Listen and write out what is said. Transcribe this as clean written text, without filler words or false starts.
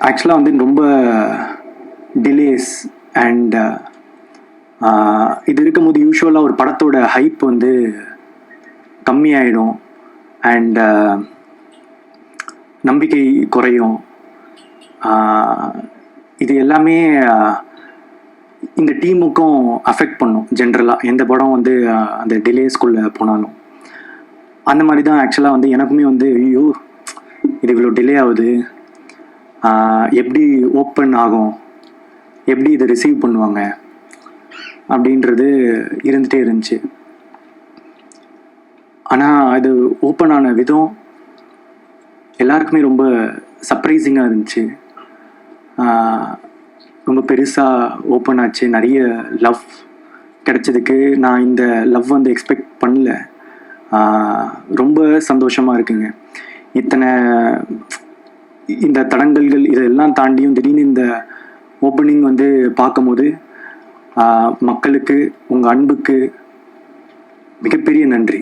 ஆக்சுவலாக வந்து ரொம்ப டிலேஸ் அண்ட் இது இருக்கும்போது யூஸ்வலாக ஒரு படத்தோட ஹைப் வந்து கம்மியாயிடும் அண்ட் நம்பிக்கை குறையும். இது எல்லாமே இந்த டீமுக்கும் அஃபெக்ட் பண்ணும். ஜென்ரலாக எந்த படம் வந்து அந்த டிலேஸ்குள்ளே போனாலும் அந்த மாதிரி தான் ஆக்சுவலாக வந்து எனக்குமே வந்து ஐயோ இது இவ்வளோ டிலே ஆகுது, எப்படி ஓப்பன் ஆகும், எப்படி இதை ரிசீவ் பண்ணுவாங்க அப்படின்றது இருந்துகிட்டே இருந்துச்சு. ஆனால் அது ஓப்பன் ஆன விதம் எல்லாருக்குமே ரொம்ப சர்ப்ரைசிங்காக இருந்துச்சு. ரொம்ப பெருசாக ஓப்பன் ஆச்சு. நிறைய லவ் கிடைச்சதுக்கு நான் இந்த லவ் வந்து எக்ஸ்பெக்ட் பண்ணல. ரொம்ப சந்தோஷமாக இருக்குங்க. இந்த தடங்கல்கள் இதெல்லாம் தாண்டியும் திடீர்னு இந்த ஓப்பனிங் வந்து பார்க்கும்போது மக்களுக்கு உங்கள் அன்புக்கு மிகப்பெரிய நன்றி.